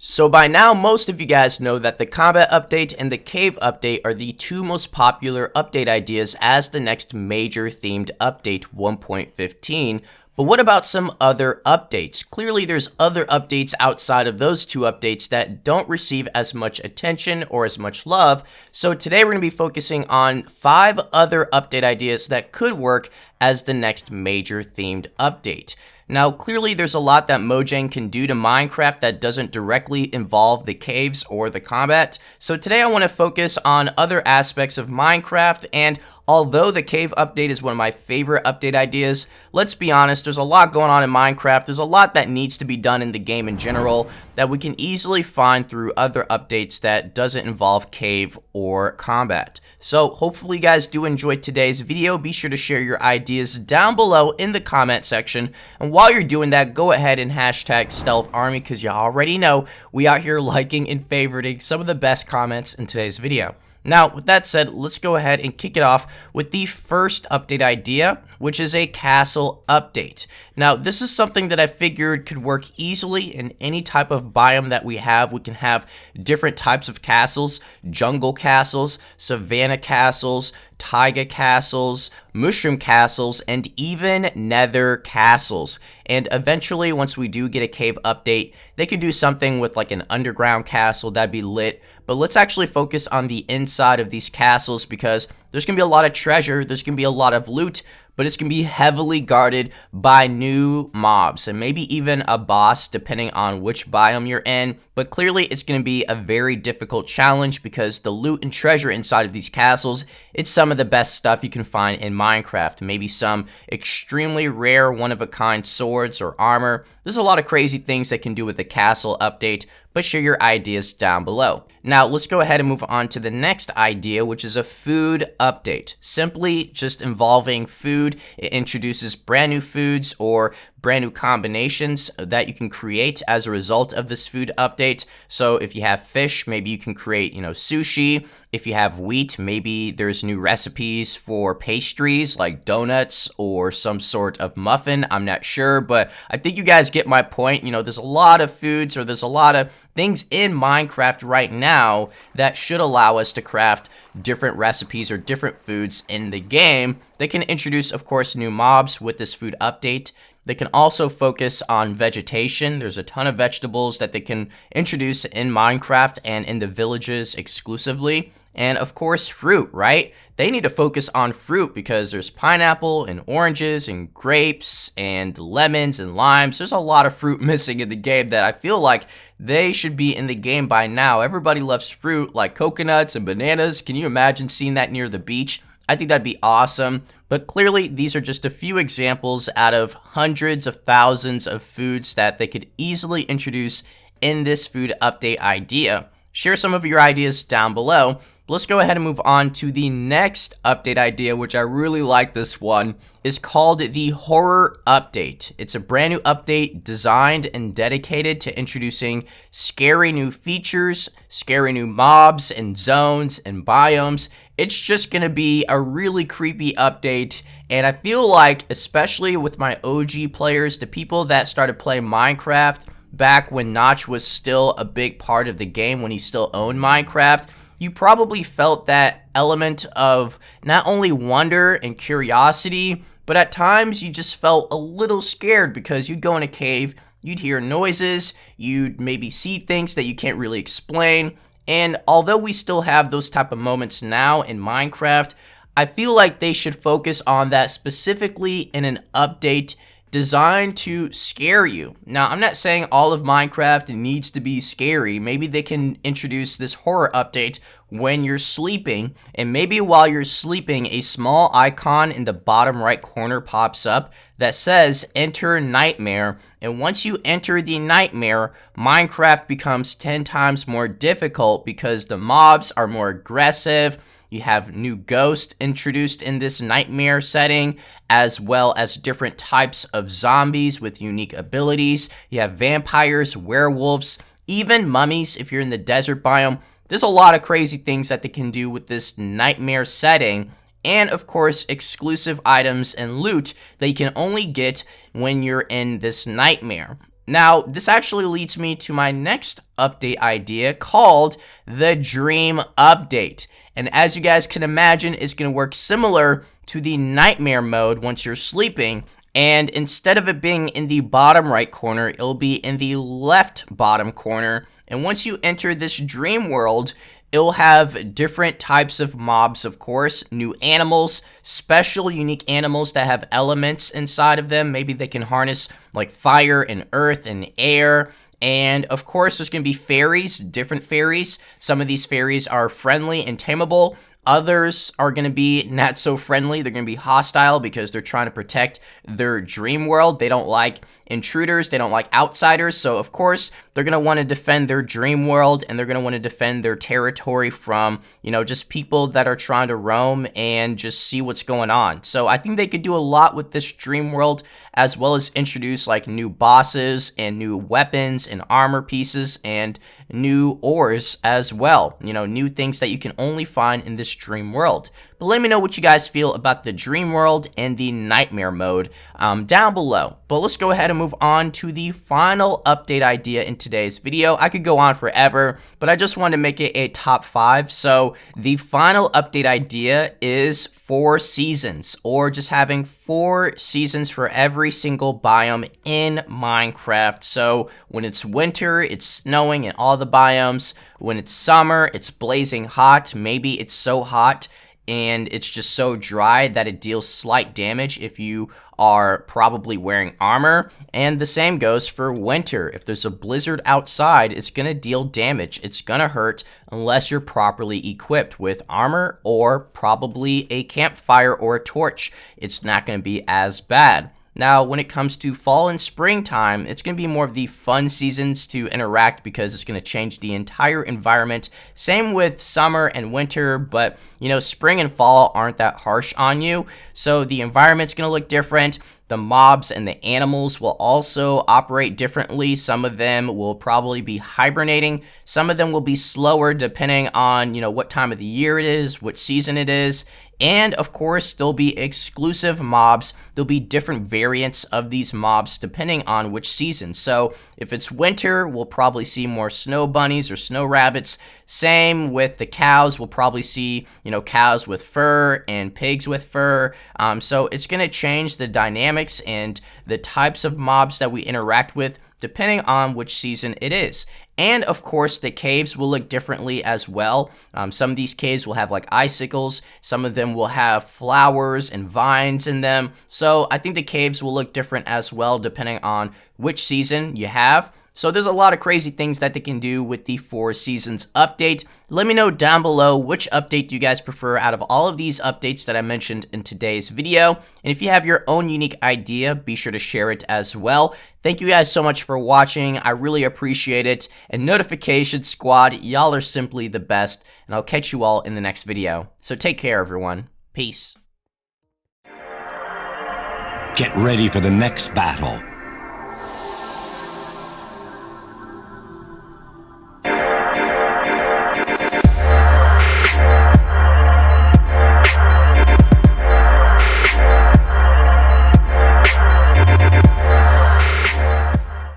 So by now, most of you guys know that the combat update and the cave update are the two most popular update ideas as the next major themed update 1.15. But what about some other updates? Clearly there's other updates outside of those two updates that don't receive as much attention or as much love. So today we're going to be focusing on 5 other update ideas that could work as the next major themed update. Now, clearly there's a lot that Mojang can do to Minecraft that doesn't directly involve the caves or the combat. So today I want to focus on other aspects of Minecraft, and although the cave update is one of my favorite update ideas, let's be honest, there's a lot going on in Minecraft. There's a lot that needs to be done in the game in general that we can easily find through other updates that doesn't involve cave or combat. So hopefully you guys do enjoy today's video. Be sure to share your ideas down below in the comment section. And while you're doing that, go ahead and hashtag Stealth Army, because you already know we out here liking and favoriting some of the best comments in today's video. Now, with that said, let's go ahead and kick it off with the first update idea, which is a castle update. Now, this is something that I figured could work easily in any type of biome that we have. We can have different types of castles: jungle castles, savanna castles, taiga castles, mushroom castles, and even nether castles. And eventually, once we do get a cave update, they can do something with like an underground castle. That'd be lit. But let's actually focus on the inside of these castles, because there's going to be a lot of treasure, there's going to be a lot of loot, but it's going to be heavily guarded by new mobs and maybe even a boss depending on which biome you're in. But clearly it's going to be a very difficult challenge, because the loot and treasure inside of these castles, it's some of the best stuff you can find in Minecraft. Maybe some extremely rare one-of-a-kind swords or armor. There's a lot of crazy things they can do with the castle update, but share your ideas down below. Now, let's go ahead and move on to the next idea, which is a food update. Simply just involving food. It introduces brand new foods or brand new combinations that you can create as a result of this food update. So if you have fish, maybe you can create, sushi. If you have wheat, maybe there's new recipes for pastries like donuts or some sort of muffin. I'm not sure, but I think you guys get my point. There's a lot of foods, or there's a lot of things in Minecraft right now that should allow us to craft different recipes or different foods in the game. They can introduce, of course, new mobs with this food update. They can also focus on vegetation. There's a ton of vegetables that they can introduce in Minecraft and in the villages exclusively. And of course, fruit, right? They need to focus on fruit, because there's pineapple and oranges and grapes and lemons and limes. There's a lot of fruit missing in the game that I feel like they should be in the game by now. Everybody loves fruit, like coconuts and bananas. Can you imagine seeing that near the beach? I think that'd be awesome. But clearly, these are just a few examples out of hundreds of thousands of foods that they could easily introduce in this food update idea. Share some of your ideas down below. Let's go ahead and move on to the next update idea, which I really like. This one is called the horror update. It's a brand new update designed and dedicated to introducing scary new features, scary new mobs and zones and biomes. It's just going to be a really creepy update, and I feel like, especially with my OG players, the people that started playing Minecraft back when Notch was still a big part of the game, when he still owned Minecraft, you probably felt that element of not only wonder and curiosity, but at times you just felt a little scared, because you'd go in a cave, you'd hear noises, you'd maybe see things that you can't really explain. And although we still have those type of moments now in Minecraft, I feel like they should focus on that specifically in an update designed to scare you. Now, I'm not saying all of Minecraft needs to be scary. Maybe they can introduce this horror update when you're sleeping, and maybe while you're sleeping, a small icon in the bottom right corner pops up that says enter nightmare. And once you enter the nightmare, Minecraft becomes 10 times more difficult, because the mobs are more aggressive. You have new ghosts introduced in this nightmare setting, as well as different types of zombies with unique abilities. You have vampires, werewolves, even mummies if you're in the desert biome. There's a lot of crazy things that they can do with this nightmare setting. And of course, exclusive items and loot that you can only get when you're in this nightmare. Now, this actually leads me to my next update idea called the Dream Update. And as you guys can imagine, it's going to work similar to the Nightmare mode once you're sleeping. And instead of it being in the bottom right corner, it'll be in the left bottom corner. And once you enter this dream world, it'll have different types of mobs, of course, new animals, special unique animals that have elements inside of them. Maybe they can harness like fire and earth and air. And of course, there's going to be fairies, different fairies. Some of these fairies are friendly and tameable. Others are going to be not so friendly. They're going to be hostile because they're trying to protect their dream world. They don't like intruders. They don't like outsiders. So, of course, they're going to want to defend their dream world, and they're going to want to defend their territory from, just people that are trying to roam and just see what's going on. So, I think they could do a lot with this dream world, as well as introduce like new bosses and new weapons and armor pieces and new ores as well. New things that you can only find in this dream world. But let me know what you guys feel about the dream world and the nightmare mode down below. But let's go ahead and move on to the final update idea in today's video. I could go on forever, but I just wanted to make it a top 5. So the final update idea is 4 seasons, or just having 4 seasons for every single biome in Minecraft. So when it's winter, it's snowing in all the biomes. When it's summer, it's blazing hot. Maybe it's so hot and it's just so dry that it deals slight damage if you are probably wearing armor. And the same goes for winter. If there's a blizzard outside, it's going to deal damage. It's going to hurt unless you're properly equipped with armor or probably a campfire or a torch. It's not going to be as bad. Now, when it comes to fall and springtime, it's going to be more of the fun seasons to interact because it's going to change the entire environment. Same with summer and winter, but, spring and fall aren't that harsh on you. So the environment's going to look different. The mobs and the animals will also operate differently. Some of them will probably be hibernating. Some of them will be slower depending on, what time of the year it is, what season it is. And of course, there'll be exclusive mobs. There'll be different variants of these mobs depending on which season. So if it's winter, we'll probably see more snow bunnies or snow rabbits. Same with the cows. We'll probably see, cows with fur and pigs with fur. So it's going to change the dynamics and the types of mobs that we interact with depending on which season it is. And of course, the caves will look differently as well. Some of these caves will have like icicles. Some of them will have flowers and vines in them. So I think the caves will look different as well depending on which season you have. So there's a lot of crazy things that they can do with the 4 seasons update. Let me know down below which update do you guys prefer out of all of these updates that I mentioned in today's video. And if you have your own unique idea, be sure to share it as well. Thank you guys so much for watching. I really appreciate it. And Notification Squad, y'all are simply the best. And I'll catch you all in the next video. So take care, everyone. Peace. Get ready for the next battle.